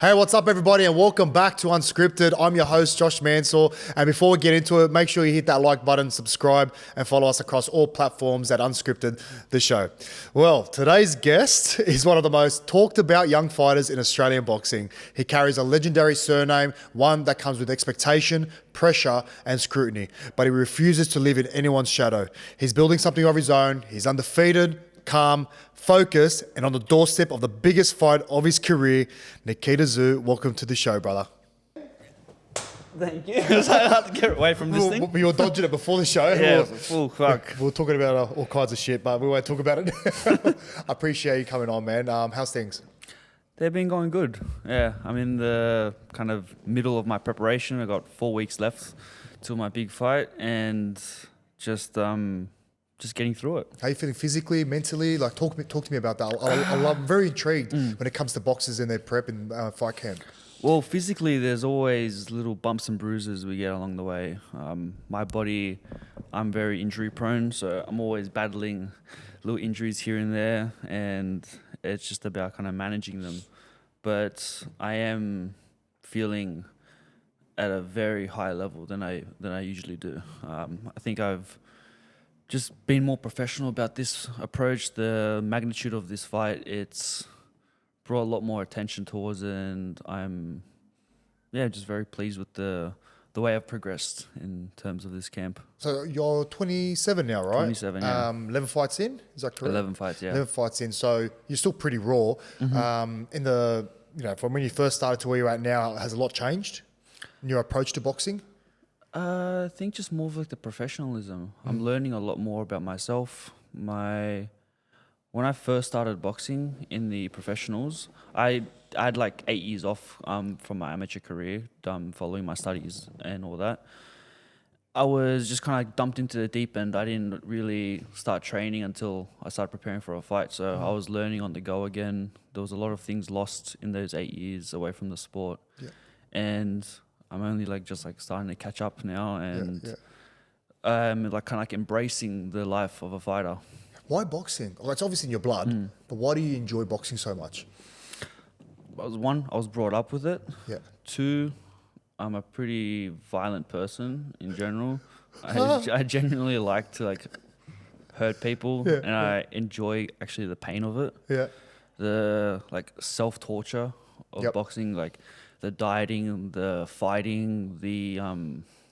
Hey, what's up, everybody, and welcome back to Unscripted. I'm your host, Josh Mansell, and before we get into it, make sure you hit that like button, subscribe, and follow us across all platforms at Unscripted, the show. Well, today's guest is one of the most talked about young fighters in Australian boxing. He carries a legendary surname, one that comes with expectation, pressure, and scrutiny, but he refuses to live in anyone's shadow. He's building something of his own. He's undefeated, calm, focused, and on the doorstep of the biggest fight of his career. Nikita Tszyu, welcome to the show, brother. Thank you. I have to get away from this thing. We were dodging it before the show. Yeah, full fuck. We were talking about all kinds of shit, but we won't talk about it. I appreciate you coming on, man. How's things? They've been going good. Yeah, I'm in the kind of middle of my preparation. I got 4 weeks left till my big fight, and just getting through it. How are you feeling physically, mentally? Like, talk to me about that. I'm very intrigued when it comes to boxers and their prep and fight camp. Well, physically, there's always little bumps and bruises we get along the way. My body, I'm very injury prone, so I'm always battling little injuries here and there, and it's just about kind of managing them. But I am feeling at a very high level than I usually do. I think I've just been more professional about this approach. The magnitude of this fight, it's brought a lot more attention towards it, and I'm just very pleased with the way I've progressed in terms of this camp. So you're 27 now, right? 27, yeah. 11 fights in, is that correct? 11 fights, yeah. 11 fights in, so you're still pretty raw. In the, from when you first started to where you're at now, has a lot changed in your approach to boxing? I think just more of like the professionalism. I'm learning a lot more about myself. When I first started boxing in the professionals, I had like 8 years off from my amateur career, following my studies and all that. I was just kind of dumped into the deep end. I didn't really start training until I started preparing for a fight. So I was learning on the go again. There was a lot of things lost in those 8 years away from the sport. Yeah. And I'm only starting to catch up now, and I'm kind of embracing the life of a fighter. Why boxing? Well, it's obviously in your blood, but why do you enjoy boxing so much? I was brought up with it. Yeah. 2, I'm a pretty violent person in general. I genuinely like to hurt people, and I enjoy actually the pain of it. Yeah. The self-torture of boxing, the dieting, the fighting, the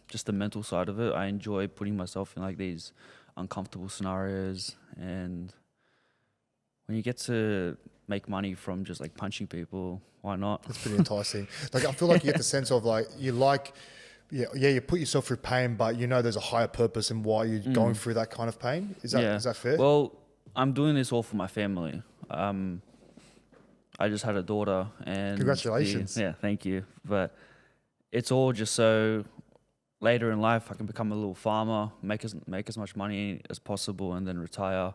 just the mental side of it. I enjoy putting myself in these uncomfortable scenarios, and when you get to make money from just punching people, why not? It's pretty enticing. I feel like you get the sense of you put yourself through pain, but there's a higher purpose in why you're going through that kind of pain. Is that fair? Well, I'm doing this all for my family. I just had a daughter, and congratulations. Thank you. But it's all just so later in life I can become a little farmer, make as much money as possible, and then retire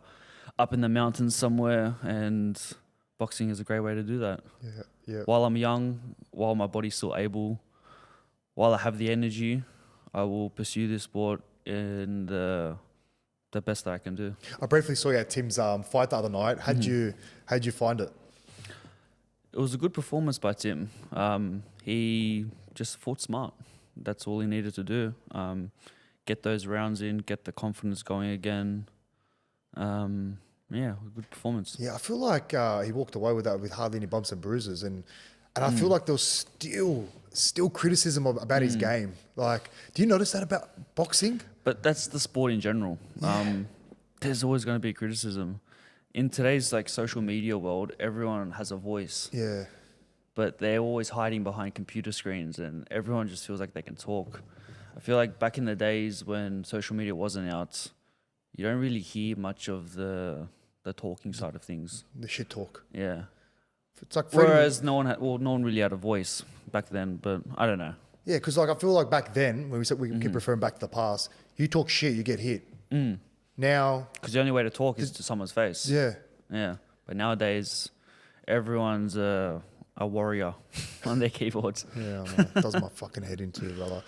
up in the mountains somewhere. And boxing is a great way to do that. Yeah. While I'm young, while my body's still able, while I have the energy, I will pursue this sport in the best that I can do. I briefly saw you at Tim's fight the other night. How'd you find it? It was a good performance by Tim. He just fought smart. That's all he needed to do. Get those rounds in, get the confidence going again. Good performance. Yeah, I feel like he walked away with that with hardly any bumps and bruises, and I feel like there was still criticism about his game. Do you notice that about boxing? But that's the sport in general. Yeah. There's always going to be criticism. In today's social media world, everyone has a voice. Yeah. But they're always hiding behind computer screens, and everyone just feels like they can talk. I feel like back in the days when social media wasn't out, you don't really hear much of the talking side of things. The shit talk. Yeah. It's whereas no one really had a voice back then, but I don't know. Yeah, because I feel like back then, when we said we keep referring back to the past, you talk shit, you get hit. Now, because the only way to talk is to someone's face. Yeah. But nowadays, everyone's a warrior. on their keyboards. Yeah, I know. It does my fucking head into, brother.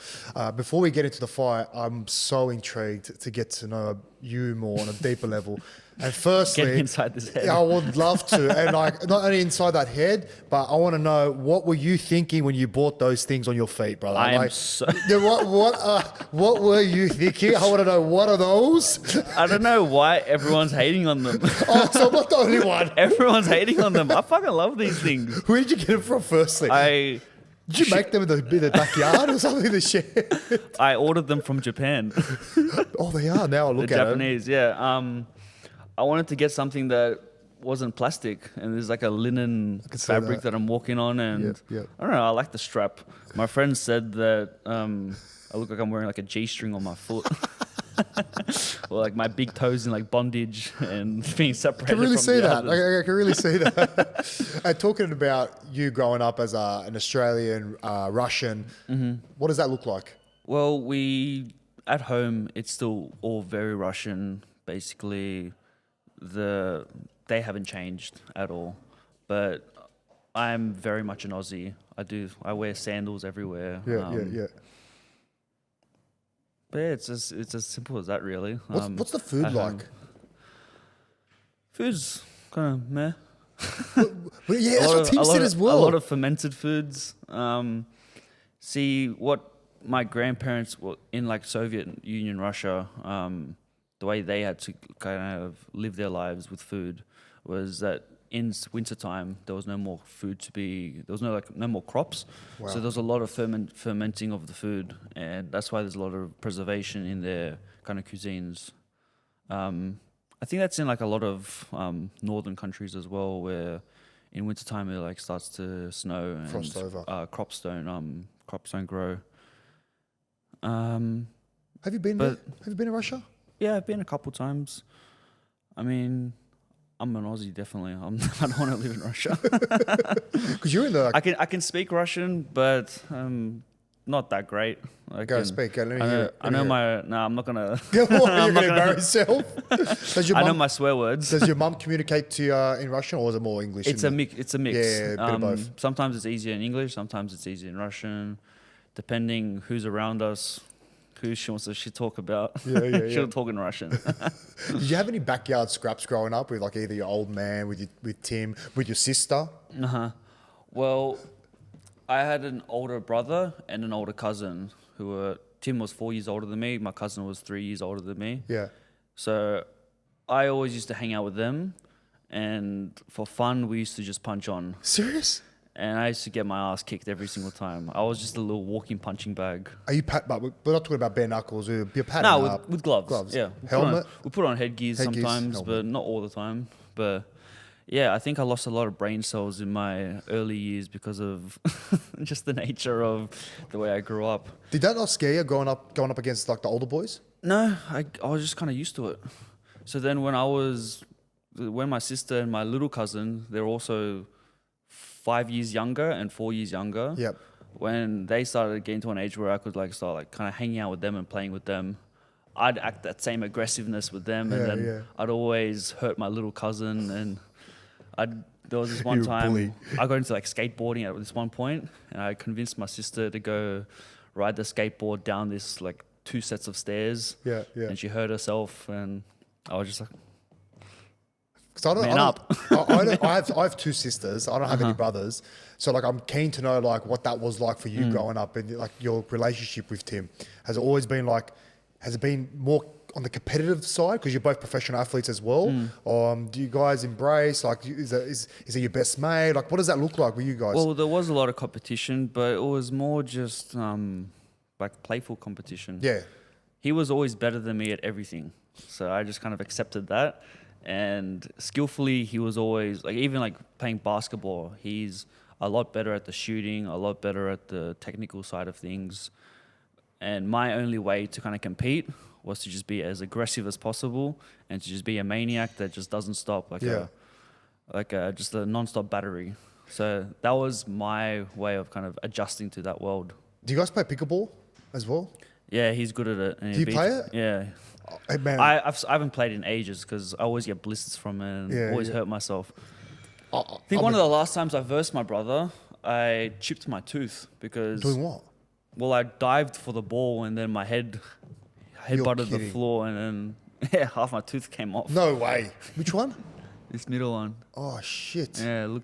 Before we get into the fight, I'm so intrigued to get to know you more on a deeper level. And firstly, Getting inside this head. I would love to. And like, not only inside that head, but I want to know, what were you thinking when you bought those things on your feet, brother? I am like, so... yeah, what were you thinking? I want to know, what are those? I don't know why everyone's hating on them. Oh, so I'm not the only one. Everyone's hating on them. I fucking love these things. Where did you get them from, firstly? Did you make them in the backyard or something? The shed? I ordered them from Japan. Oh, they are. Now I look The at Japanese, yeah. I wanted to get something that wasn't plastic, and there's like a linen fabric that I'm walking on, and Yep. I don't know, I like the strap. My friend said that I look like I'm wearing like a G-string on my foot. Or like my big toes in like bondage and being separated. I can really from see the that. others. I can really see that. And talking about you growing up as an Australian Russian, what does that look like? Well, at home, it's still all very Russian. Basically, they haven't changed at all. But I'm very much an Aussie. I wear sandals everywhere. Yeah. But yeah, it's as simple as that, really. What's the food at like? home. Food's kind of meh. Well, yeah, that's what Tim said as well. A lot of fermented foods. See, what my grandparents were in like Soviet Union, Russia, the way they had to kind of live their lives with food was that in wintertime there was no more food there was no more crops. Wow. So there was a lot of fermenting of the food, and that's why there's a lot of preservation in their kind of cuisines. I think that's in like a lot of northern countries as well, where in wintertime it like starts to snow and Frost over. Crops don't grow. Have you been there? Have you been to Russia? Yeah, I've been a couple times. I mean, I'm an Aussie, definitely. I don't want to live in Russia. Because you're in the... I can speak Russian, but not that great. Go speak. Let me hear it. I know my... No, I'm not going to... You're going to embarrass yourself? I know my swear words. Does your mum communicate to you in Russian, or is it more English? It's a mix. Yeah, a bit of both. Sometimes it's easier in English. Sometimes it's easier in Russian, depending who's around us. Who she wants to talk about. Yeah. She'll talk in Russian. Did you have any backyard scraps growing up with like either your old man, with Tim, with your sister? Well, I had an older brother and an older cousin Tim was 4 years older than me. My cousin was 3 years older than me. Yeah. So I always used to hang out with them, and for fun, we used to just punch on. Serious? And I used to get my ass kicked every single time. I was just a little walking punching bag. Are you but we're not talking about bare knuckles. You're patting No, up. with gloves. Gloves. Yeah. Helmet. We put on headgear sometimes, helmet. but not all the time. But yeah, I think I lost a lot of brain cells in my early years because of just the nature of the way I grew up. Did that not scare you going up against like the older boys? No, I was just kind of used to it. So then when my sister and my little cousin, they're also 5 years younger and 4 years younger. Yep. When they started getting to an age where I could like start like kind of hanging out with them and playing with them, I'd act that same aggressiveness with them, and then I'd always hurt my little cousin. And there was this one time I got into like skateboarding at this one point, and I convinced my sister to go ride the skateboard down this like 2 sets of stairs. Yeah. And she hurt herself, and I was just like, I have 2 sisters. I don't have any brothers. So like I'm keen to know like what that was like for you growing up, and like your relationship with Tim. Has it been more on the competitive side because you're both professional athletes as well? Do you guys embrace, like, is it your best mate? Like, what does that look like with you guys? well, there was a lot of competition, but it was more just like playful competition. Yeah. He was always better than me at everything, so I just kind of accepted that. And skillfully, he was always like, even like playing basketball, he's a lot better at the shooting, a lot better at the technical side of things. And my only way to kind of compete was to just be as aggressive as possible and to just be a maniac that just doesn't stop, just a non-stop battery. So that was my way of kind of adjusting to that world. Do you guys play pickleball as well? Yeah, he's good at it. Do you play it? Yeah. Hey, man. I haven't played in ages because I always get blisters from it and always hurt myself. I think one of the last times I versed my brother, I chipped my tooth because Doing what? well, I dived for the ball and then my head butted the kidding. floor and then yeah, half my tooth came off. No way. Which one? This middle one. Oh shit. Yeah,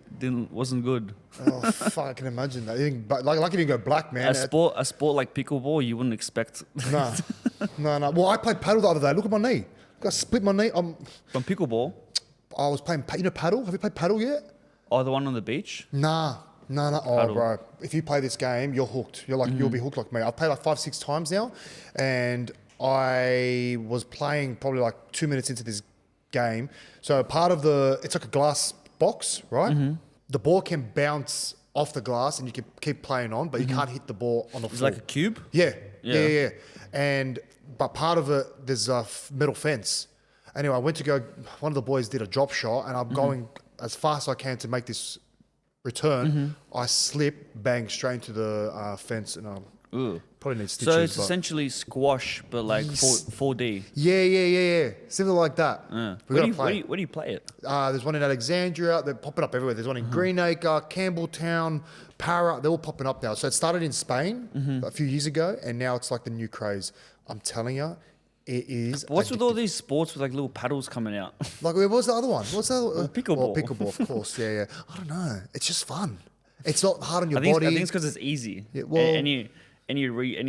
wasn't good. Oh fuck! I can imagine that. Like you didn't go black, man. A sport like pickleball, you wouldn't expect. Nah, no. Well, I played paddle the other day. Look at my knee. I split my knee. From pickleball? I was playing. You know paddle? Have you played paddle yet? Oh, the one on the beach? Nah. Oh, Paddle. bro. If you play this game, you're hooked. You'll be hooked like me. I've played like 5-6 times now, and I was playing probably like 2 minutes into this game. So part of it's like a glass box, right? The ball can bounce off the glass and you can keep playing on, but you can't hit the ball on the It's floor. like a cube? Yeah. Yeah. But part of it, there's a metal fence. Anyway, I went to go, one of the boys did a drop shot and I'm going as fast as I can to make this return. I slip, bang straight into the fence and Ooh. probably need stitches. So it's but- essentially squash, but like 4D. Yeah. Similar like that. We Where gotta play. do you play it? There's one in Alexandria. They're popping up everywhere. There's one in Greenacre, Campbelltown, Para. They're all popping up now. So it started in Spain a few years ago, and now it's like the new craze. I'm telling you, it is. What's with all these sports with like little paddles coming out? Like, what was the other one? What's the other? Pickleball. Well, pickleball, of course. Yeah. I don't know. It's just fun. It's not hard on your I think body. it's because it's easy. Yeah, well- Any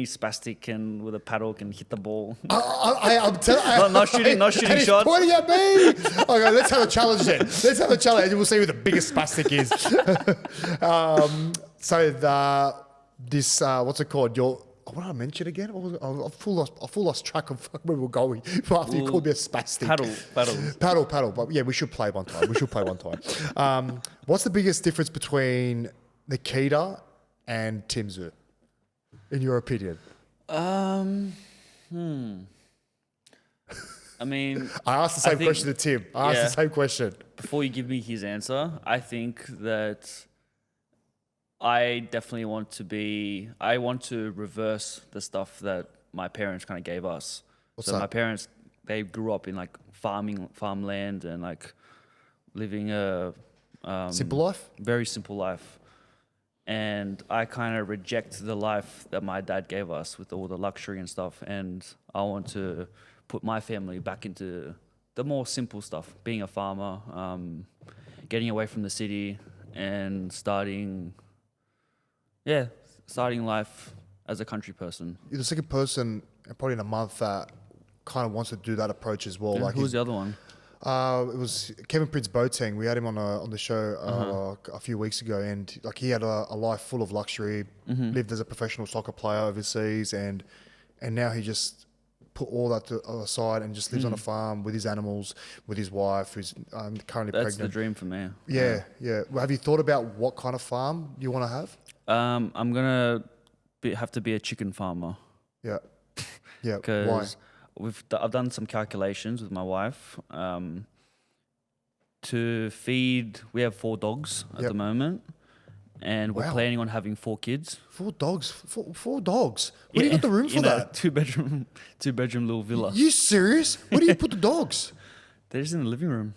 spastic can with a paddle can hit the ball. I'm telling. Not shooting and he's shots. pointing at me. Okay, let's have a challenge then. Let's have a challenge, and we'll see who the biggest spastic is. What's it called? What did I mention again? What was it? I full lost track of where we were going after you called me a spastic. Paddle. But yeah, we should play one time. What's the biggest difference between Nikita and Tim Tszyu, in your opinion? I mean, I asked the same think- question to Tim. I asked the same question. before you give me his answer, I think that I definitely want to reverse the stuff that my parents kind of gave us. What's so that? my parents, they grew up in like farmland and like living a Simple life? very simple life. And I kind of reject the life that my dad gave us with all the luxury and stuff. And I want to put my family back into the more simple stuff, being a farmer, getting away from the city and starting life as a country person. You're the second person, probably in a month, that kind of wants to do that approach as well. Like Who's the other one? it was Kevin Prince Boateng. We had him on the show a few weeks ago, and like he had a life full of luxury. Lived as a professional soccer player overseas, and now he just put all that aside and just lives on a farm with his animals, with his wife, who's currently That's pregnant. the dream for me. Yeah. Well, have you thought about what kind of farm you want to have? I'm gonna have to be a chicken farmer. Yeah. Why? Because I've done some calculations with my wife. To feed, we have 4 dogs at the moment, and we're Wow. planning on having 4 kids. 4 dogs. Four dogs. Where do you got the room for in that? a 2-bedroom little villa. You serious? Where do you put the dogs? They're just in the living room.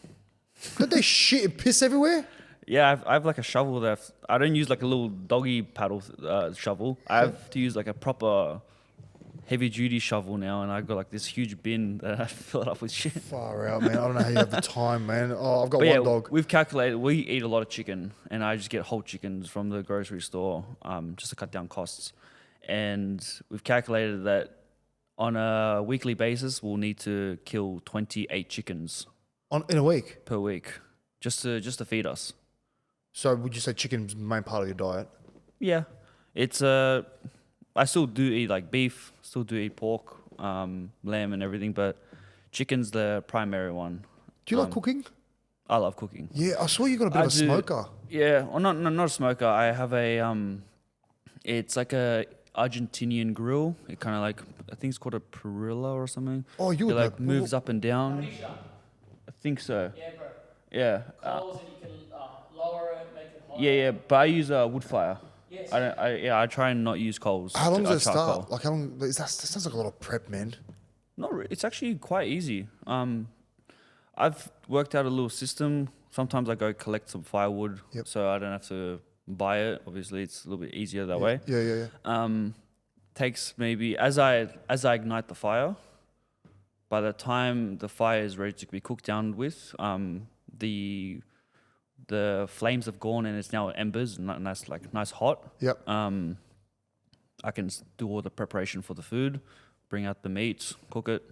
Don't they shit and piss everywhere? Yeah, I have like a shovel that I don't use like a little doggy paddle shovel. I have to use like a proper heavy duty shovel now, and I've got like this huge bin that I fill it up with shit. Far out, man. I don't know how you have the time, man. Oh, I've got But one yeah, dog. we've calculated we eat a lot of chicken, and I just get whole chickens from the grocery store, just to cut down costs. And we've calculated that on a weekly basis, we'll need to kill 28 chickens In a week. per week just to feed us. So would you say chicken's the main part of your diet? Yeah, it's I still do eat like beef, still do eat pork, lamb and everything, but chicken's the primary one. Do you like cooking? I love cooking. Yeah, I saw you got a bit of a smoker. Yeah, well, not a smoker. I have a it's like a Argentinian grill. It kind of like, I think it's called a perilla or something. Oh, you It would like know. moves up and down. I think so. Yeah, bro. Yeah. Coals and you can lower it, make it higher. Yeah. But I use a wood fire. Yes. I try and not use coals. How long does it charcoal. start? Like how long? That sounds like a lot of prep, man. It's actually quite easy. I've worked out a little system. Sometimes I go collect some firewood, Yep. so I don't have to buy it. Obviously, it's a little bit easier that way. Yeah. Takes maybe as I ignite the fire. By the time the fire is ready to be cooked down with, the flames have gone and it's now embers, nice hot. Yep. I can do all the preparation for the food, bring out the meat, cook it.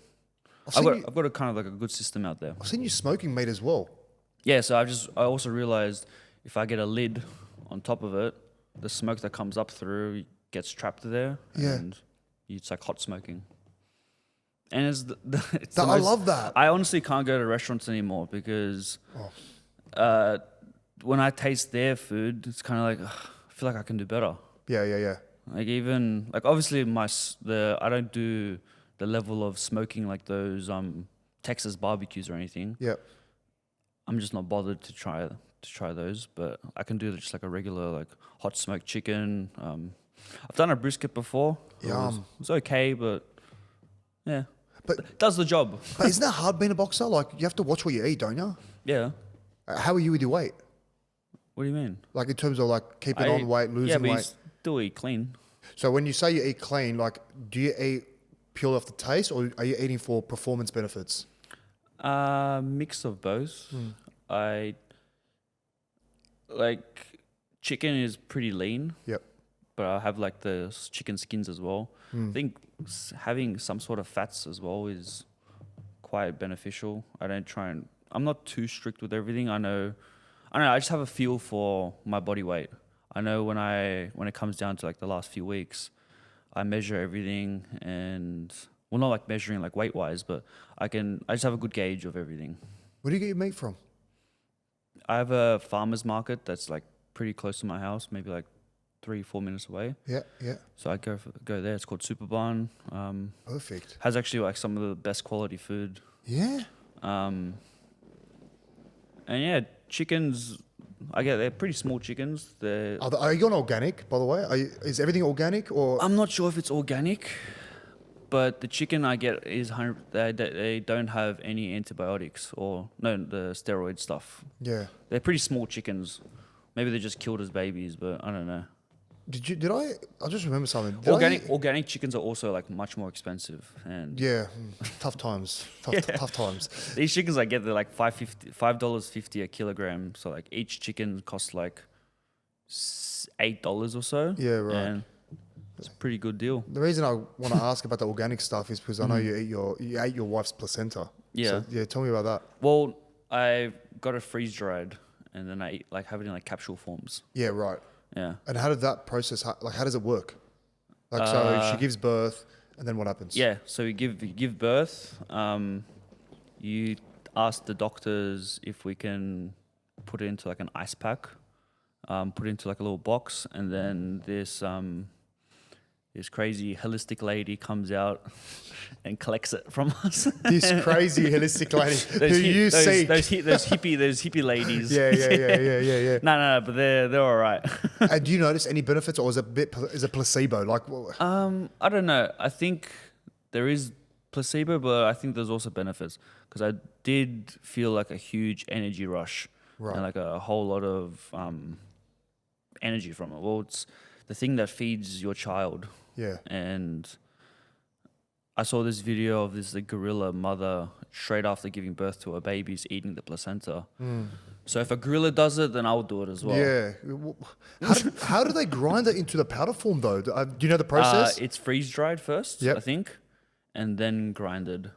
I've got a kind of like a good system out there. I've seen you smoking meat as well. Yeah, so I also realized if I get a lid on top of it, the smoke that comes up through gets trapped there. Yeah. And it's like hot smoking. And I love that. I honestly can't go to restaurants anymore because when I taste their food, it's kind of like I feel like I can do better. Yeah. Like even like obviously I don't do the level of smoking like those Texas barbecues or anything. Yep. I'm just not bothered to try those, but I can do just like a regular like hot smoked chicken. I've done a brisket before. Yum. It was okay, but yeah. But it does the job. But isn't that hard being a boxer? Like you have to watch what you eat, don't you? Yeah. How are you with your weight? What do you mean? Like in terms of like keeping on weight, losing but weight. you still eat clean. So when you say you eat clean, like do you eat purely off the taste, or are you eating for performance benefits? Mix of both. I like chicken is pretty lean. Yep. But I have like the chicken skins as well. I think having some sort of fats as well is quite beneficial. I'm not too strict with everything. I know, I just have a feel for my body weight. I know when it comes down to like the last few weeks, I measure everything and, well, not like measuring like weight wise, but I just have a good gauge of everything. Where do you get your meat from? I have a farmer's market that's like pretty close to my house, maybe like 3-4 minutes away. Yeah. So I go there. It's called Super Barn. Perfect. Has actually like some of the best quality food. Yeah. And yeah, chickens. They're pretty small chickens. Are you on organic, by the way? Is everything organic or? I'm not sure if it's organic, but the chicken I get is 100. They don't have any antibiotics or the steroid stuff. Yeah. They're pretty small chickens. Maybe they're just killed as babies, but I don't know. Did I just remember something. Organic chickens are also like much more expensive and yeah, tough times. Tough times. These chickens I get, they're like $5.50 a kilogram. So like each chicken costs like $8 or so. Yeah, right. And it's a pretty good deal. The reason I want to ask about the organic stuff is because I know you ate your wife's placenta. Yeah. So, yeah. Tell me about that. Well, I got it freeze dried and then I have it in like capsule forms. Yeah. Right. Yeah. And how did that process? How does it work? Like, so she gives birth, and then what happens? Yeah. So you give birth. You ask the doctors if we can put it into like an ice pack, put it into like a little box, and then this crazy holistic lady comes out and collects it from us. This crazy holistic lady those hippie ladies. Yeah. No, but they're all right. And do you notice any benefits, or is it placebo? Like, I don't know. I think there is placebo, but I think there's also benefits because I did feel like a huge energy rush and like a whole lot of energy from it. Well, it's the thing that feeds your child. Yeah. And I saw this video of this gorilla mother straight after giving birth to her babies eating the placenta. So if a gorilla does it, then I'll do it as well. Yeah. How do they grind it into the powder form though? Do you know the process? It's freeze dried first, I think, and then grinded.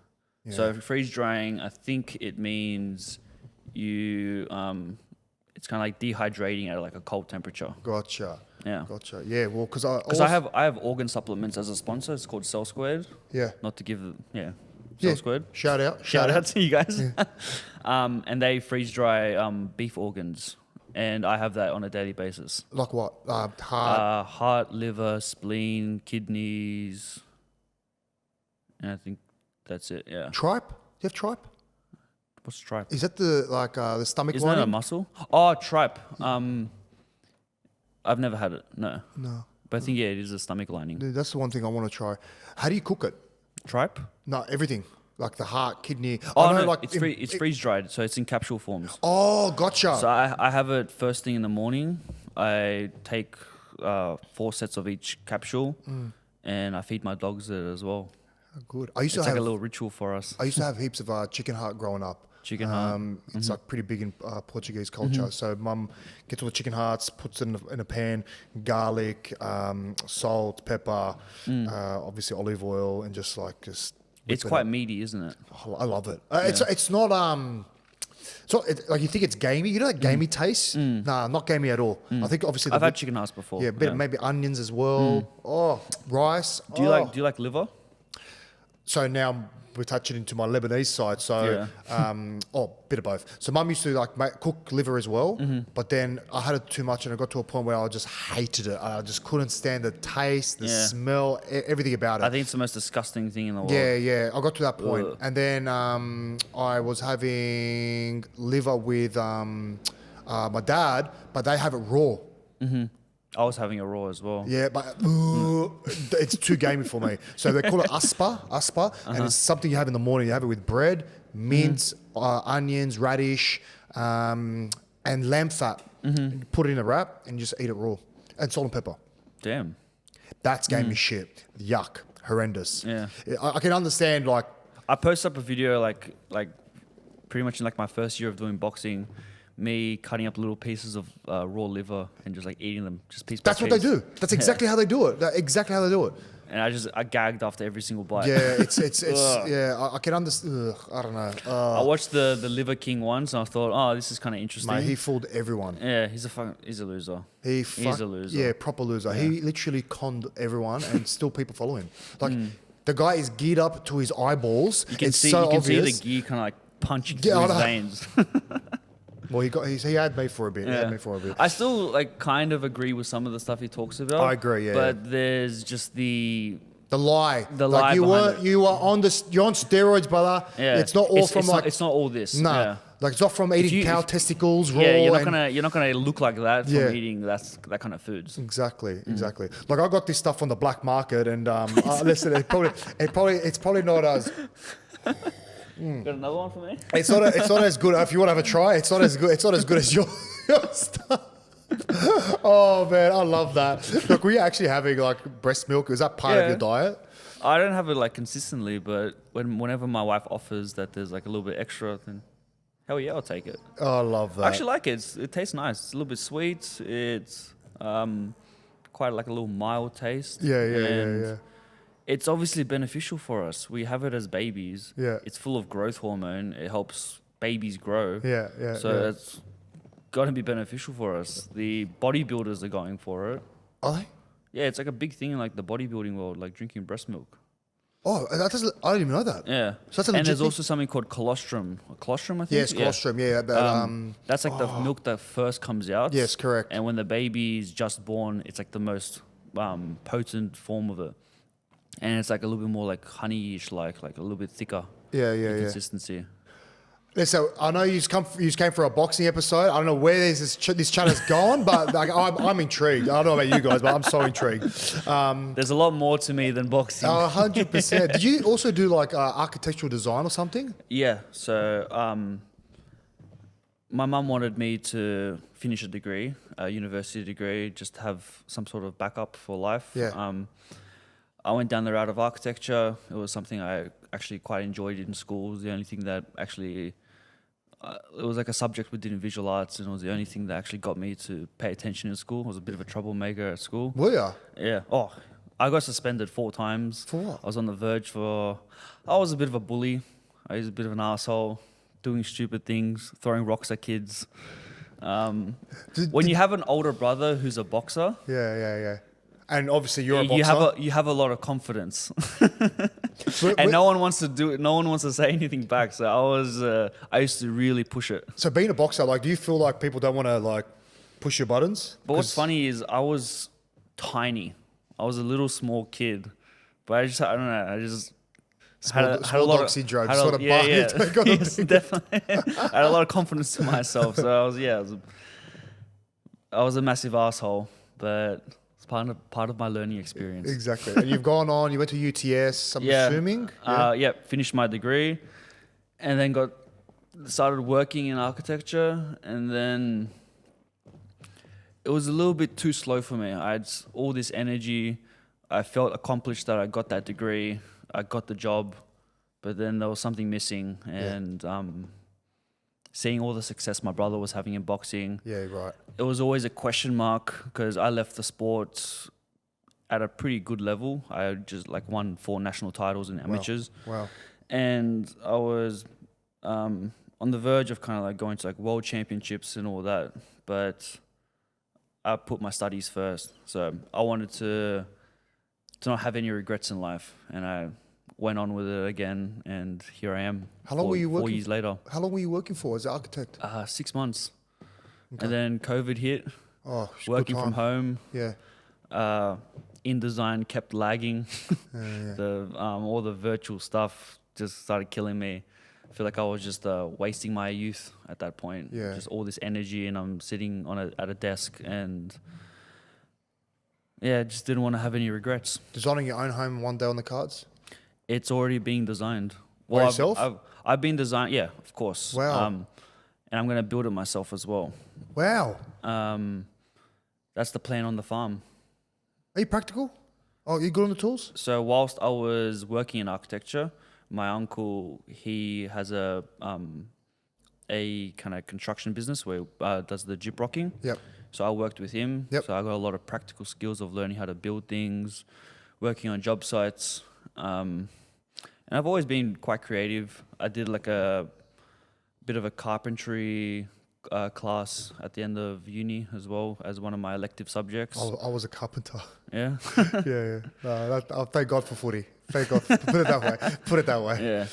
Yeah. So freeze drying, I think it means you it's kind of like dehydrating at like a cold temperature. Gotcha. Yeah. Gotcha. Yeah. Well, because I have organ supplements as a sponsor. It's called Cell Squared. Yeah. Not to give Cell Squared. Shout out to you guys. Yeah. And they freeze dry beef organs, and I have that on a daily basis. Like what? Heart. Heart, liver, spleen, kidneys, and I think that's it. Yeah. Tripe? Do you have tripe? What's tripe? Is that the stomach Isn't lining? that a muscle? Oh, tripe. I've never had it. No. But I think it is a stomach lining. Dude, that's the one thing I want to try. How do you cook it? Tripe? No, everything. Like the heart, kidney. Oh, no, like it's freeze dried, so it's in capsule forms. Oh, gotcha. So I have it first thing in the morning. I take 4 sets of each capsule, and I feed my dogs it as well. Good. I used It's to like have a little ritual for us. I used to have heaps of chicken heart growing up. Chicken heart. It's like pretty big in Portuguese culture. So mum gets all the chicken hearts, puts it in a pan, garlic, salt, pepper, obviously olive oil, and just whip It's it quite up. meaty, isn't it? I love it. It's not like you think it's gamey. You know that gamey taste? Nah, not gamey at all. I think obviously I've had chicken hearts before. yeah, bit maybe onions as well. Oh, rice. Do you like liver? So now we're touching into my Lebanese side. So, bit of both. So mum used to cook liver as well, but then I had it too much and I got to a point where I just hated it. I just couldn't stand the taste, the smell, everything about it. I think it's the most disgusting thing in the world. Yeah. I got to that point. And then I was having liver with my dad, but they have it raw. I was having a raw as well. Yeah, but it's too gamey for me. So they call it aspa, and it's something you have in the morning. You have it with bread, mint, onions, radish, and lamb fat. Put it in a wrap and just eat it raw. And salt and pepper. Damn. That's gamey shit. Yuck. Horrendous. Yeah. I can understand, like... I posted up a video like pretty much in like my first year of doing boxing, me cutting up little pieces of raw liver and just like eating them, just piece by piece. That's what they do. That's exactly how they do it. That's exactly how they do it. And I gagged after every single bite. Yeah, it's yeah. I can understand. I don't know. I watched the Liver King once and I thought, oh, this is kind of interesting. Mate, he fooled everyone. Yeah, he's a loser. He's a loser. Yeah, proper loser. Yeah. He literally conned everyone, and still people follow him. Like the guy is geared up to his eyeballs. You can it's see so you can obvious. see the gear kind of like punching through his veins. Well, he had me for a bit. I still like kind of agree with some of the stuff he talks about. I agree. Yeah, but there's just the lie. lie you behind were on you're on steroids, brother. Yeah. It's not all it's not all this. Nah. Yeah. Like it's not from eating cow testicles raw. Yeah, you're not gonna look like that from eating that kind of foods. Exactly. Like I got this stuff on the black market, and listen, it's probably not as. Got another one for me? It's not as good. If you want to have a try, it's not as good. It's not as good as your stuff. Oh man, I love that. Look, were you actually having like breast milk? Is that part of your diet? I don't have it like consistently, but whenever my wife offers that there's like a little bit extra, then hell yeah, I'll take it. Oh, I love that. I actually like it. It tastes nice. It's a little bit sweet. It's quite like a little mild taste. Yeah. It's obviously beneficial for us. We have it as babies. Yeah. It's full of growth hormone. It helps babies grow. Yeah. So it's got to be beneficial for us. The bodybuilders are going for it. Are they? Yeah, it's like a big thing in like the bodybuilding world, like drinking breast milk. Oh, I didn't even know that. Yeah. So that's a and legit there's thing? also something called colostrum. Colostrum, I think? Yes, colostrum. Yeah. That's like the milk that first comes out. Yes, correct. And when the baby's just born, it's like the most potent form of it. And it's like a little bit more like honey-ish, like a little bit thicker. Yeah. Consistency. So I know you came for a boxing episode. I don't know where this chat has gone, but like, I'm intrigued. I don't know about you guys, but I'm so intrigued. There's a lot more to me than boxing. 100%. Did you also do like architectural design or something? Yeah. So my mum wanted me to finish a degree, a university degree, just to have some sort of backup for life. Yeah. I went down the route of architecture. It was something I actually quite enjoyed in school. It was the only thing that actually... it was like a subject we did in visual arts, and it was the only thing that actually got me to pay attention in school. I was a bit of a troublemaker at school. Were you? Yeah. Oh, I got suspended 4 times. For what? I was on the verge for... I was a bit of a bully. I was a bit of an asshole, doing stupid things, throwing rocks at kids. When you have an older brother who's a boxer... Yeah. And obviously you're a boxer. You have a lot of confidence. And no one wants to do it. No one wants to say anything back. So I used to really push it. So being a boxer, like, do you feel like people don't want to like push your buttons? But what's funny is I was tiny. I was a little small kid, but I don't know. I just had a lot of syndrome. Yes, definitely. I had a lot of confidence to myself. So I was a massive asshole, but it's part of my learning experience. Exactly. And you've gone on. You went to UTS. I'm assuming. Finished my degree, and then started working in architecture, and then it was a little bit too slow for me. I had all this energy. I felt accomplished that I got that degree. I got the job, but then there was something missing. And seeing all the success my brother was having in boxing, it was always a question mark because I left the sport at a pretty good level. I just like won 4 national titles in amateurs. Wow. And I was on the verge of kind of like going to like world championships and all that, but I put my studies first. So I wanted to not have any regrets in life, and I went on with it again, and here I am. How long were you working? 4 years later. How long were you working for as an architect? 6 months. Okay. And then COVID hit. Oh, working from home. Yeah. InDesign kept lagging. The all the virtual stuff just started killing me. I feel like I was just wasting my youth at that point. Yeah. Just all this energy, and I'm sitting at a desk, and just didn't want to have any regrets. Designing your own home one day on the cards? It's already being designed. By yourself? I've been designed. Yeah, of course. Wow. And I'm going to build it myself as well. Wow. That's the plan on the farm. Are you practical? Oh, you good on the tools? So whilst I was working in architecture, my uncle, he has a kind of construction business where does the gyp rocking. Yep. So I worked with him. Yep. So I got a lot of practical skills of learning how to build things, working on job sites. And I've always been quite creative. I did like a bit of a carpentry class at the end of uni as well as one of my elective subjects. I was a carpenter. Yeah. Yeah. No, thank God for footy. Thank God. Put it that way. Yeah.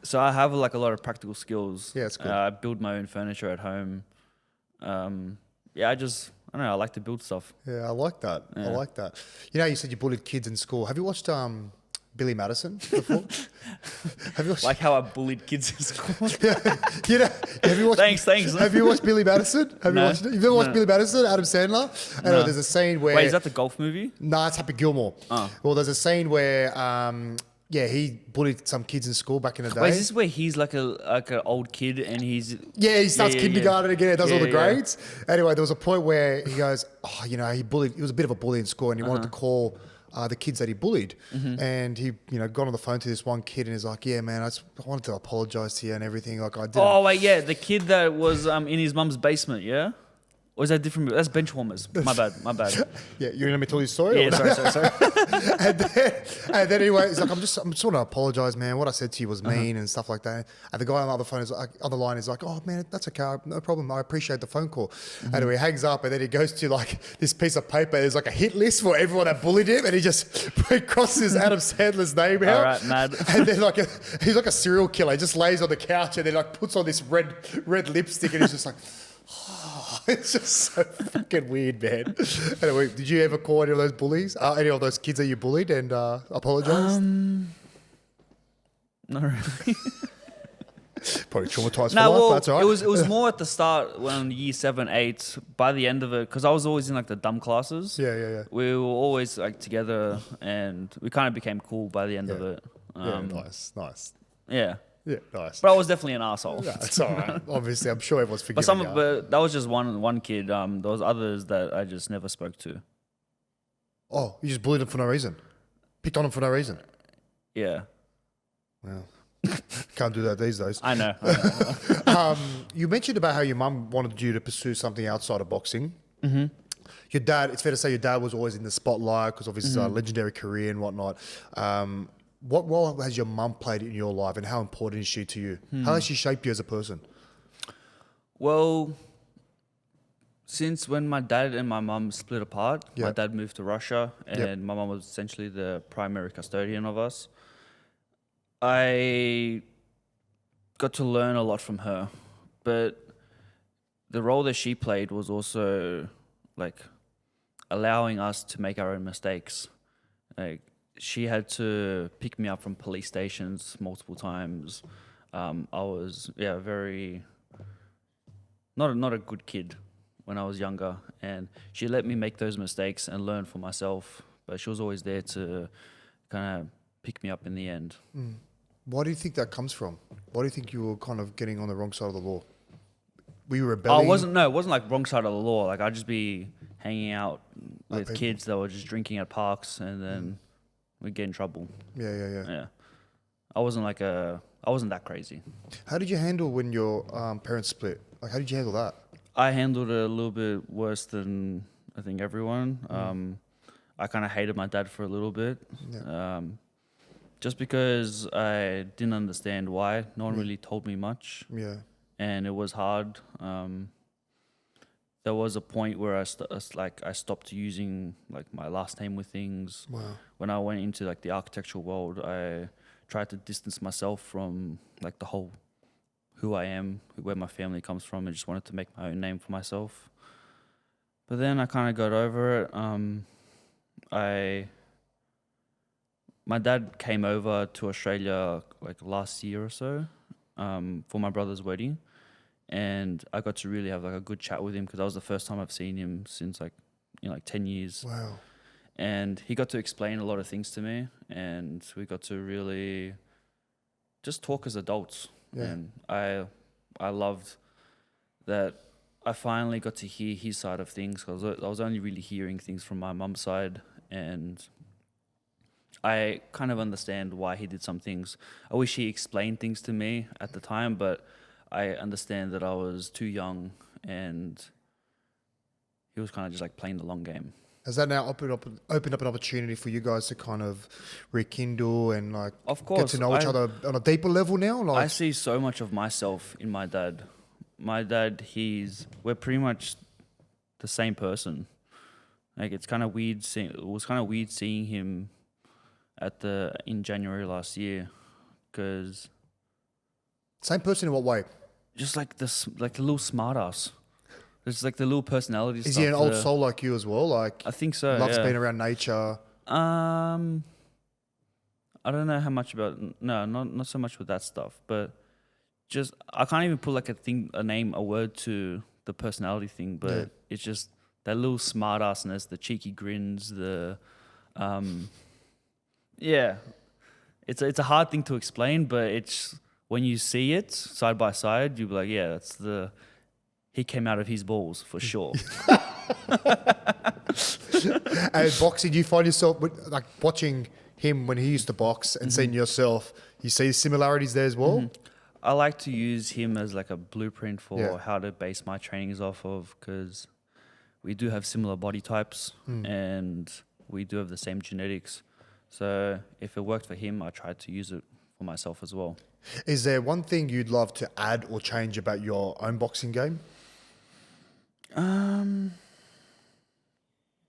So I have like a lot of practical skills. Yeah, it's good. I build my own furniture at home. I don't know. I like to build stuff. Yeah, I like that. Yeah. I like that. You know, you said you bullied kids in school. Have you watched Billy Madison before? Have you watched? Like how I bullied kids in school. You know, have you watched? Thanks. Have you watched Billy Madison? Have you No. watched it? You've never watched Billy Madison? Adam Sandler. Anyway, No. there's a scene where. Wait, is that the golf movie? Nah, it's Happy Gilmore. Oh. Well, there's a scene where he bullied some kids in school back in the day. Wait, is this where he's like an old kid and he's... Yeah, he starts kindergarten again. He does all the grades. Yeah. Anyway, there was a point where he goes, he was a bit of a bully in school, and he wanted to call the kids that he bullied. And he, got on the phone to this one kid, and he's like, yeah, man, I wanted to apologize to you and everything. Like I did. Oh, wait, yeah. The kid that was in his mum's basement, yeah? Or is that different? That's Benchwarmers. My bad. Yeah, you let me tell you a story? Yeah, sorry. and then anyway, he's like, I just want to apologize, man. What I said to you was mean and stuff like that. And the guy on the other phone on the line is like, oh man, that's okay, no problem. I appreciate the phone call. Anyway, he hangs up, and then he goes to like this piece of paper. There's like a hit list for everyone that bullied him, and he just crosses Adam Sandler's name out. All right, mad. And then he's like a serial killer. He just lays on the couch and then like puts on this red lipstick, and he's just like. It's just so fucking weird, man. Anyway, did you ever call any of those bullies? Any of those kids that you bullied and apologise? Not really. Probably traumatised for life, but that's all right. It was more at the start when year 7, 8. By the end of it, because I was always in like the dumb classes. Yeah. We were always like together, and we kind of became cool by the end of it. Nice. Yeah. Yeah, nice. But I was definitely an asshole. Yeah, it's all right. Obviously, I'm sure everyone's forgiving you. But that was just one kid. There was others that I just never spoke to. Oh, you just bullied him for no reason? Picked on him for no reason? Yeah. Wow. Can't do that these days. I know. You mentioned about how your mum wanted you to pursue something outside of boxing. Mm-hmm. Your dad, it's fair to say your dad was always in the spotlight because obviously it's a legendary career and whatnot. What role has your mum played in your life, and how important is she to you? How has she shaped you as a person? Well, since when my dad and my mum split apart, Yep. my dad moved to Russia, and my mum was essentially the primary custodian of us. I got to learn a lot from her, but the role that she played was also like allowing us to make our own mistakes. Like, she had to pick me up from police stations multiple times. I was very not a good kid when I was younger, and she let me make those mistakes and learn for myself. But she was always there to kind of pick me up in the end. Why do you think that comes from? Why do you think you were kind of getting on the wrong side of the law Were you rebelling? It wasn't like wrong side of the law. Like I'd just be hanging out with people. kids that were just drinking at parks, and then we'd get in trouble. Yeah. Yeah, I wasn't that crazy. How did you handle when your parents split? Like, how did you handle that? I handled it a little bit worse than I think everyone. I kind of hated my dad for a little bit. Yeah. Just because I didn't understand why. No one really told me much. Yeah. And it was hard. There was a point where I stopped using like my last name with things. Wow. When I went into like the architectural world, I tried to distance myself from like the whole who I am, where my family comes from. I just wanted to make my own name for myself. But then I kind of got over it. My dad came over to Australia like last year or so for my brother's wedding, and I got to really have like a good chat with him because that was the first time I've seen him since like 10 years. Wow. And he got to explain a lot of things to me, and we got to really just talk as adults. Yeah. And I loved that I finally got to hear his side of things because I was only really hearing things from my mum's side, and I kind of understand why he did some things. I wish he explained things to me at the time, but I understand that I was too young and he was kind of just like playing the long game. Has that now opened up an opportunity for you guys to kind of rekindle and like Of course, get to know each other on a deeper level now? I Like, see so much of myself in my dad. My dad, we're pretty much the same person. Like it was kind of weird seeing him in January last year, because same person in what way? just like this, like the little smart ass. It's like the little personality stuff. Is he an old soul like you as well? Like, I think so. loves yeah. being around nature. I don't know how much about not so much with that stuff, but just I can't even put like a word to the personality thing, but Yeah. it's just that little smart assness, the cheeky grins, the yeah. It's a hard thing to explain, but it's when you see it side by side, you'll be like, yeah, he came out of his balls for sure. And boxing, do you find yourself like watching him when he used to box and seeing yourself? You see similarities there as well. I like to use him as like a blueprint for Yeah. how to base my trainings off of, because we do have similar body types and we do have the same genetics. So if it worked for him, I tried to use it for myself as well. Is there one thing you'd love to add or change about your own boxing game?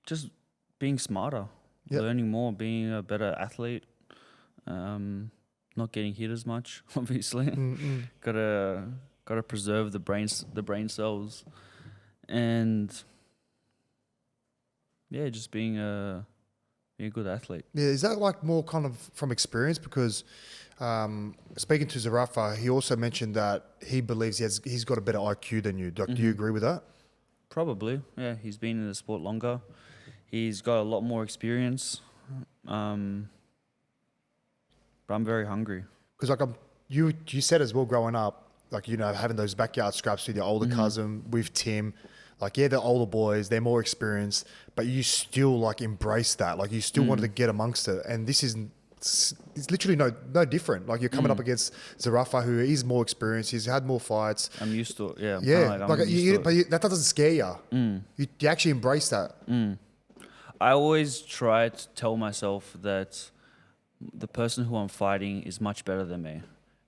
Just being smarter, Yep. learning more, being a better athlete, not getting hit as much, obviously. Gotta preserve the brain cells, and yeah, just being a good athlete. Yeah, is that like more kind of from experience? Because speaking to Zerafa, he also mentioned that he believes he's got a better IQ than you. Do you agree with that? Probably, yeah. He's been in the sport longer. He's got a lot more experience. But I'm very hungry. Because like you said as well growing up, like, you know, having those backyard scraps with your older cousin, with Tim, like, yeah, they're older boys, they're more experienced, but you still like embrace that. Like, you still wanted to get amongst it. And this is, it's literally no different. Like, you're coming up against Zerafa, who is more experienced. He's had more fights. I'm used to it, yeah. Yeah, I'm used to it. but that doesn't scare you. You actually embrace that. I always try to tell myself that the person who I'm fighting is much better than me.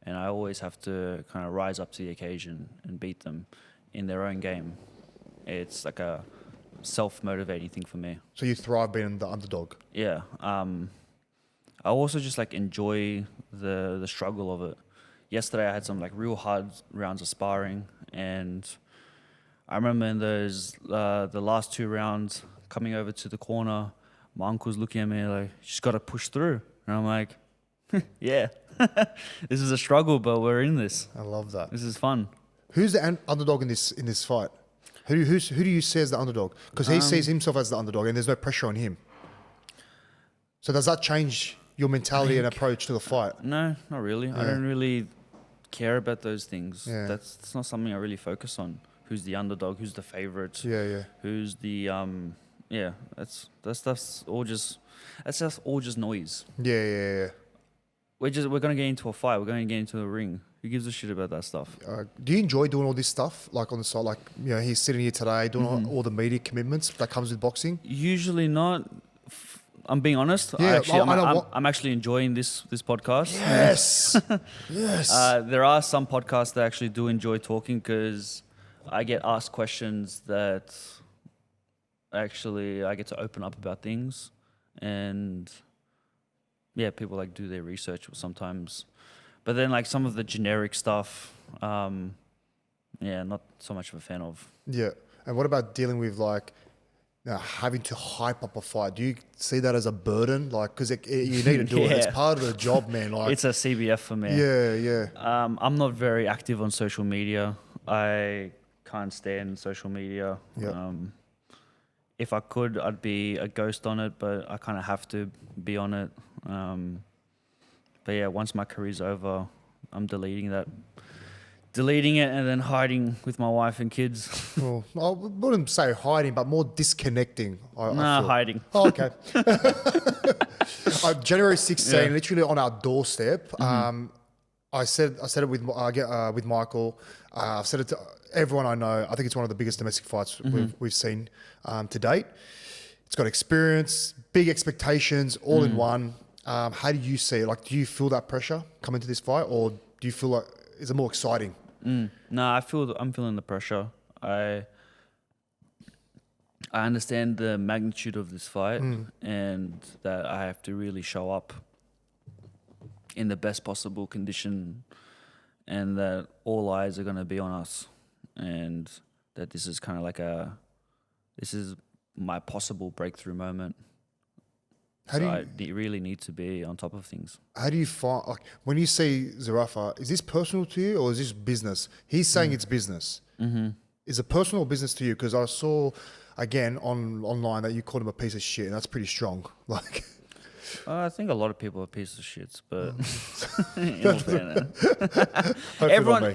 And I always have to kind of rise up to the occasion and beat them in their own game. It's like a self-motivating thing for me. So you thrive being the underdog. Yeah. I also just like enjoy the struggle of it. Yesterday I had some like real hard rounds of sparring, and I remember in those the last 2 rounds coming over to the corner, my uncle's looking at me like, "You just got to push through," and I'm like, "Yeah, this is a struggle, but we're in this. I love that. This is fun." Who's the underdog in this fight? Who do you see as the underdog? Because he sees himself as the underdog, and there's no pressure on him. So does that change your mentality and approach to the fight? No, not really. I don't really care about those things. Yeah. That's not something I really focus on. who's the underdog, who's the favorite, Yeah. who's the that's all just noise. Yeah. We're gonna get into a fight. We're gonna get into a ring. Who gives a shit about that stuff? Do you enjoy doing all this stuff, like on the side, like he's sitting here today doing Mm-hmm. all the media commitments that comes with boxing? Usually not. I'm being honest. Yeah, I'm actually enjoying this podcast. Yes, yes. There are some podcasts that actually do enjoy talking because I get asked questions that actually I get to open up about things, and people like do their research sometimes. But then like some of the generic stuff, not so much of a fan of. Yeah. And what about dealing with like having to hype up a fight? Do you see that as a burden? Like, because you need to do it. It's part of the job, man. Like, It's a CBF for me. yeah. I'm not very active on social media. I can't stand social media. Yeah. If I could, I'd be a ghost on it, but I kind of have to be on it. But yeah, once my career's over, I'm deleting it and then hiding with my wife and kids. Well, I wouldn't say hiding, but more disconnecting. I feel. Hiding. Oh, okay. January 16, literally on our doorstep. I said it with Michael. I've said it to everyone I know. I think it's one of the biggest domestic fights we've seen to date. It's got experience, big expectations, all in one. How do you see it? Like, do you feel that pressure coming to this fight, or do you feel like is it more exciting? No, I'm feeling the pressure. I understand the magnitude of this fight and that I have to really show up in the best possible condition, and that all eyes are going to be on us, and that this is kind of like this is my possible breakthrough moment. I really need to be on top of things. How do you find, like, when you see Zerafa, is this personal to you or is this business? He's saying it's business. Mm-hmm. Is it personal or business to you? Because I saw, again, online that you called him a piece of shit, and that's pretty strong. Like, I think a lot of people are pieces of shits, but in all fairness,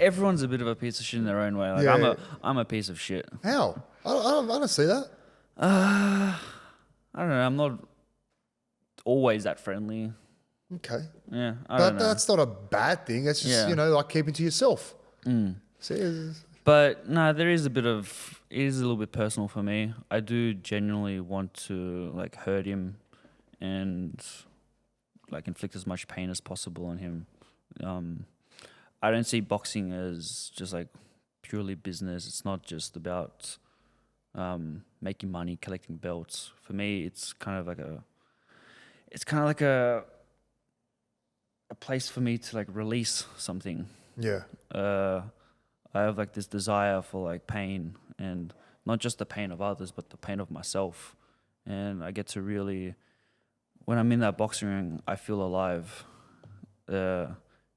everyone's a bit of a piece of shit in their own way. Like I'm a piece of shit. How? I don't see that. I don't know. I'm not always that friendly. Okay. Yeah, but that's not a bad thing. It's just, like keeping to yourself. See, but no, it is a little bit personal for me. I do genuinely want to like hurt him and like inflict as much pain as possible on him. I don't see boxing as just like purely business. It's not just about making money, collecting belts. For me, it's kind of like a place for me to like release something. Yeah. I have like this desire for like pain, and not just the pain of others, but the pain of myself. And I get to really, when I'm in that boxing ring, I feel alive.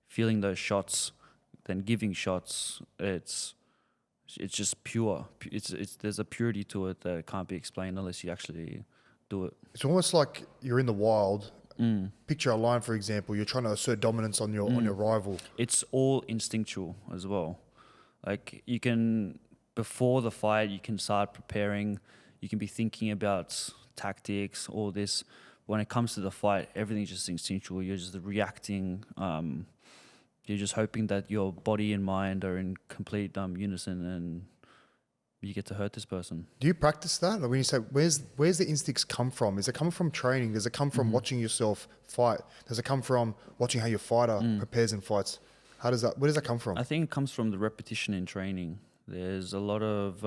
Feeling those shots, then giving shots. It's just pure. There's a purity to it that can't be explained unless you actually do it. It's almost like you're in the wild. Picture a lion, for example. You're trying to assert dominance on your rival. It's all instinctual as well. Like you can, before the fight, you can start preparing. You can be thinking about tactics, all this. When it comes to the fight, everything's just instinctual. You're just reacting. You're just hoping that your body and mind are in complete unison, and you get to hurt this person. Do you practice that? Like when you say, where's the instincts come from? Is it coming from training? Does it come from watching yourself fight? Does it come from watching how your fighter prepares and fights? Where does that come from? I think it comes from the repetition in training. There's a lot of,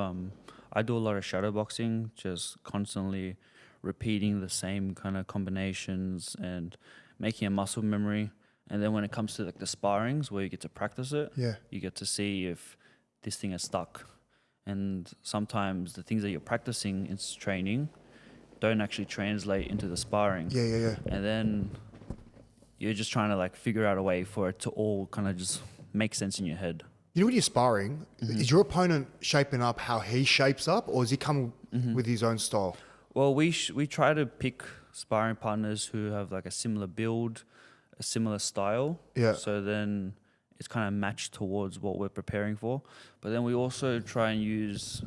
I do a lot of shadow boxing, just constantly repeating the same kind of combinations and making a muscle memory. And then when it comes to like the sparrings where you get to practice it, you get to see if this thing is stuck. And sometimes the things that you're practicing in training don't actually translate into the sparring. Yeah. And then you're just trying to like figure out a way for it to all kind of just make sense in your head. You know, when you're sparring, is your opponent shaping up how he shapes up, or is he coming with his own style? Well, we try to pick sparring partners who have like a similar build, a similar style. Yeah. So then it's kind of matched towards what we're preparing for. But then we also try and use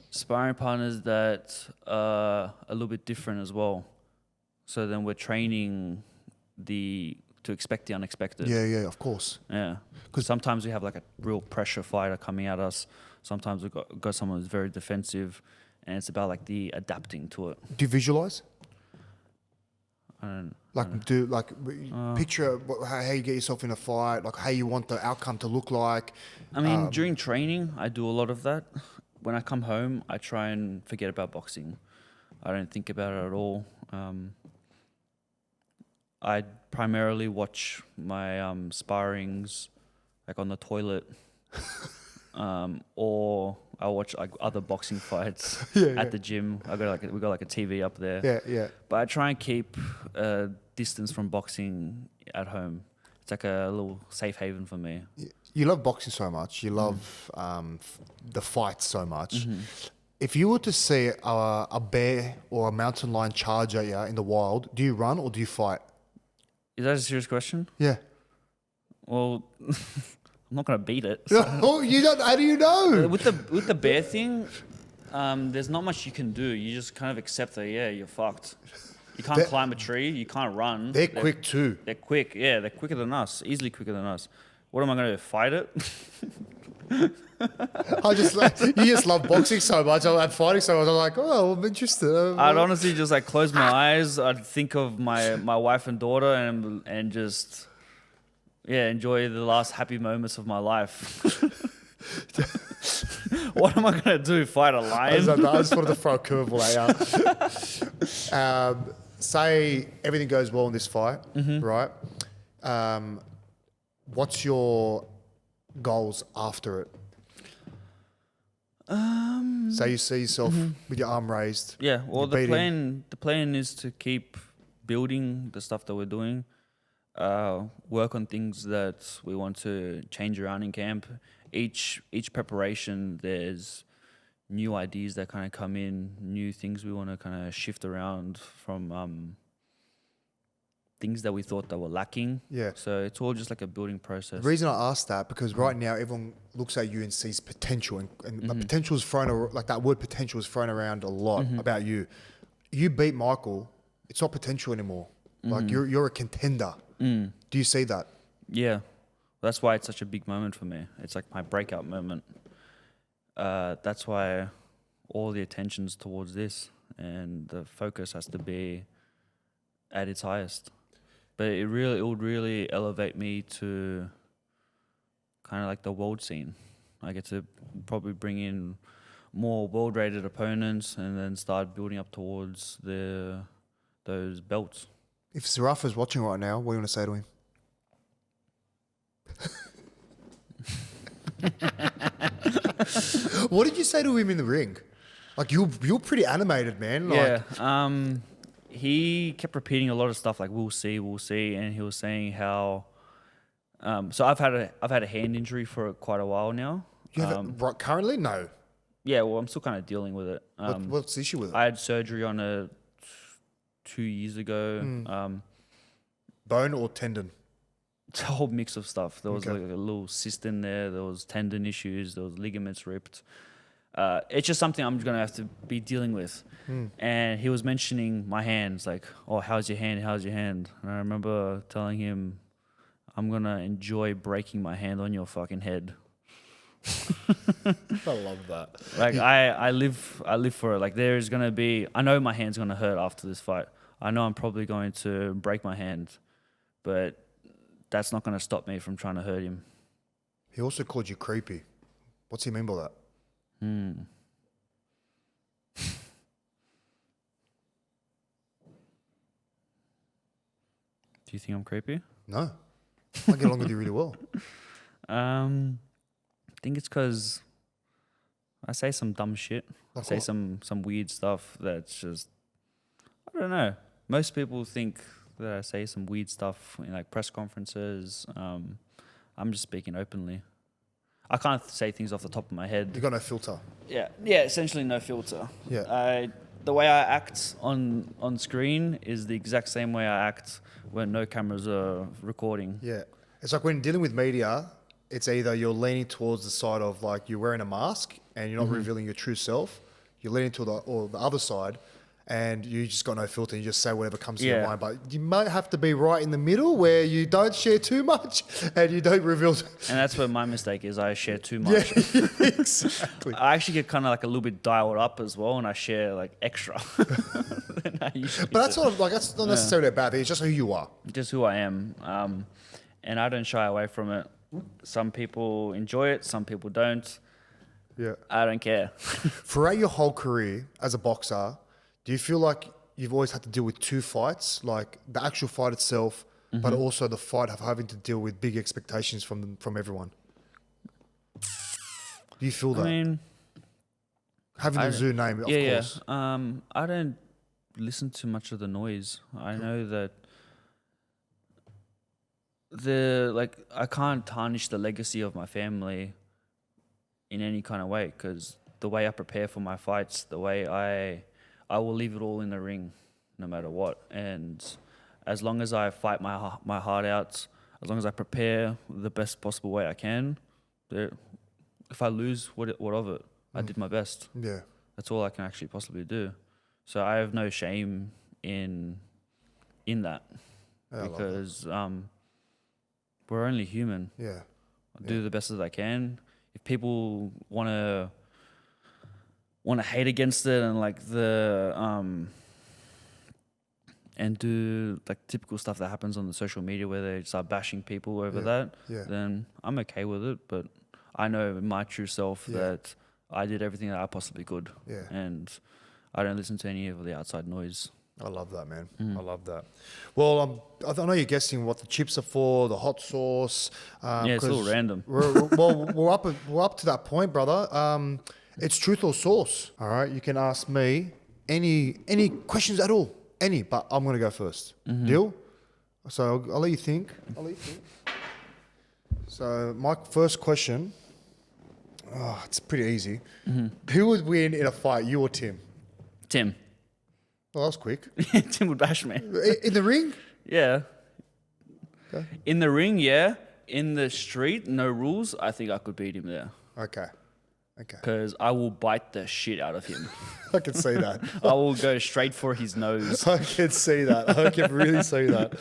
sparring partners that are a little bit different as well. So then we're training to expect the unexpected. Yeah, of course. Yeah. Because sometimes we have like a real pressure fighter coming at us. Sometimes we've got someone who's very defensive, and it's about like the adapting to it. Do you visualize? Picture how you get yourself in a fight, like how you want the outcome to look like. I mean, during training, I do a lot of that. When I come home, I try and forget about boxing. I don't think about it at all. I primarily watch my sparrings like on the toilet, or I watch like other boxing fights at the gym. We got like a TV up there. Yeah. But I try and keep distance from boxing at home. It's like a little safe haven for me. You love boxing so much. You love the fights so much. If you were to see a bear or a mountain lion charge at you in the wild, do you run or do you fight? Is that a serious question? Yeah. Well, I'm not gonna beat it. So. Oh, you don't. How do you know? With the bear thing, there's not much you can do. You just kind of accept that. Yeah, you're fucked. You can't climb a tree. You can't run. They're quick too. They're quick. Yeah, they're quicker than us. Easily quicker than us. What am I gonna do? Fight it? You just love boxing so much and fighting so much. I'm like, oh, I'm interested. I'd honestly just like close my eyes. I'd think of my wife and daughter and just enjoy the last happy moments of my life. What am I gonna do? Fight a lion? I just wanted to throw a curveball at you. Say everything goes well in this fight, right? What's your goals after it? So you see yourself with your arm raised. Yeah, well, the plan is to keep building the stuff that we're doing, work on things that we want to change around in camp. Each preparation, there's new ideas that kind of come in, new things we want to kind of shift around from things that we thought that were lacking. Yeah. So it's all just like a building process. The reason I asked that, because right now everyone looks at you and sees potential, and potential is like that word potential is thrown around a lot about you. You beat Michael, it's not potential anymore. Like you're a contender. Do you see that? Yeah. That's why it's such a big moment for me. It's like my breakout moment. That's why all the attention's towards this, and the focus has to be at its highest. But it would really elevate me to kind of like the world scene. I get to probably bring in more world-rated opponents and then start building up towards those belts. If Zerafa's watching right now, what do you want to say to him? What did you say to him in the ring? Like you're pretty animated, man. Like, yeah. He kept repeating a lot of stuff like we'll see, and he was saying how. So I've had a hand injury for quite a while now. You have it right currently? No. Yeah, well, I'm still kind of dealing with it. What's the issue with it? I had surgery on it 2 years ago. Bone or tendon? It's a whole mix of stuff. There was like a little cyst in there. There was tendon issues. There was ligaments ripped. It's just something I'm going to have to be dealing with. And he was mentioning my hands, like, oh, how's your hand? How's your hand? And I remember telling him, I'm going to enjoy breaking my hand on your fucking head. I love that. Like, I live for it. Like, there is going to be, I know my hand's going to hurt after this fight. I know I'm probably going to break my hand, but that's not going to stop me from trying to hurt him. He also called you creepy. What's he mean by that? Do you think I'm creepy? No. I get along with you really well. I think it's because I say some dumb shit. Like I say what? some weird stuff that's just, I don't know. Most people think that I say some weird stuff in like press conferences. I'm just speaking openly. I can't say things off the top of my head. You got no filter. Yeah, essentially no filter. Yeah. The way I act on screen is the exact same way I act when no cameras are recording. Yeah. It's like when dealing with media, it's either you're leaning towards the side of like you're wearing a mask and you're not revealing your true self. You're leaning to the other side, and you just got no filter. You just say whatever comes to your mind. But you might have to be right in the middle where you don't share too much and you don't reveal. And that's where my mistake is. I share too much. Yeah, exactly. I actually get kind of like a little bit dialed up as well, and I share like extra than I usually But that's do. not like that's not necessarily a bad thing. It's just who you are. Just who I am, and I don't shy away from it. Some people enjoy it, some people don't. Yeah. I don't care. Throughout your whole career as a boxer, do you feel like you've always had to deal with two fights, like the actual fight itself, but also the fight of having to deal with big expectations from everyone? Do you feel that? I mean, having the Zoo name, of course. I don't listen to much of the noise. I know that I can't tarnish the legacy of my family in any kind of way, because the way I prepare for my fights, the way I will leave it all in the ring, no matter what. And as long as I fight my heart out, as long as I prepare the best possible way I can, if I lose, what of it? I did my best. Yeah. That's all I can actually possibly do. So I have no shame in that, because we're only human. Yeah. I'll do the best that I can. If people want to hate against it and like and do like typical stuff that happens on the social media where they start bashing people over that, then I'm okay with it. But I know my true self that I did everything that I possibly could, and I don't listen to any of the outside noise. I love that, man. I love that. Well, I know you're guessing what the chips are for, the hot sauce. It's all random. We're up to that point, brother. It's truth or sauce. All right, you can ask me any questions at all, but I'm gonna go first. Deal? So I'll let you think. So my first question, it's pretty easy. Who would win in a fight, you or Tim? Tim. Well, that was quick. Tim would bash me. In the ring? Yeah. Okay. In the ring, yeah. In the street, no rules. I think I could beat him there. Okay. Because I will bite the shit out of him. I can see that. I will go straight for his nose. I can see that. I can really see that.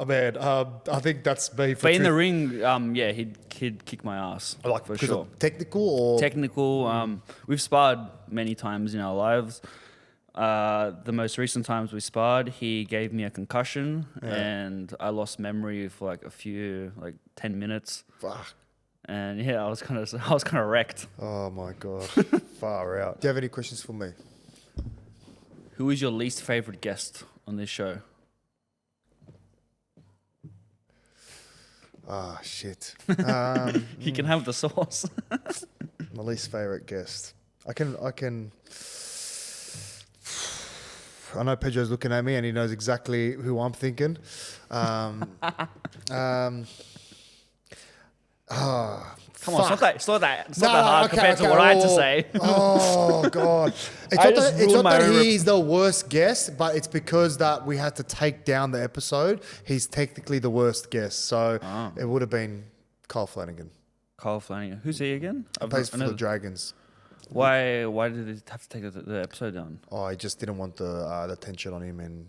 Man, I think that's me. But in the ring, he'd kick my ass. Like for because sure. of technical or Technical. We've sparred many times in our lives. The most recent times we sparred, he gave me a concussion and I lost memory for like 10 minutes. Fuck. And I was kind of wrecked. Oh my god, far out. Do you have any questions for me? Who is your least favorite guest on this show? Ah, shit. You can have the sauce. My least favorite guest. I know Pedro's looking at me and he knows exactly who I'm thinking. Come on, it's not that hard compared to what I had to say. Oh god! It's not that he's the worst guest, but it's because that we had to take down the episode. He's technically the worst guest, so it would have been Kyle Flanagan. Kyle Flanagan. Who's he again? Plays for the Dragons. Why did he have to take the episode down? Oh, he just didn't want the tension on him and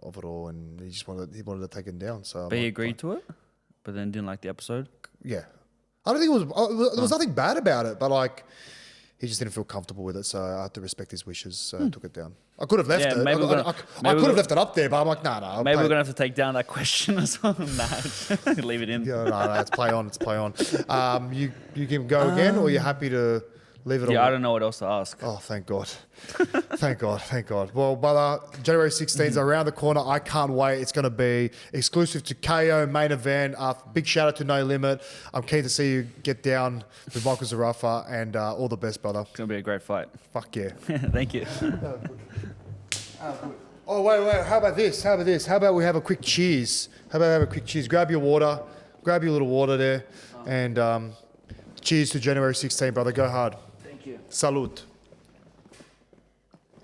of it all, and he wanted to take him down. So, but he agreed to it, but then didn't like the episode. Yeah, I don't think there was nothing bad about it, but like he just didn't feel comfortable with it, so I had to respect his wishes. So I took it down. I could have left it. I could have left it up there, but I'm like, nah. Maybe we're gonna have to take down that question as well. Nah, leave it in. Yeah, no, it's play on. You can go again, or you're happy to leave it on? Yeah, I don't know what else to ask. Oh, thank God. Thank God. Well, brother, January 16th is around the corner. I can't wait. It's going to be exclusive to KO main event. Big shout out to No Limit. I'm keen to see you get down with Michael Zerafa, and all the best, brother. It's going to be a great fight. Fuck yeah. Thank you. Oh, wait. How about this? How about we have a quick cheers? Grab your water. Grab your little water there. And cheers to January 16th, brother. Go hard. Thank you. Salute.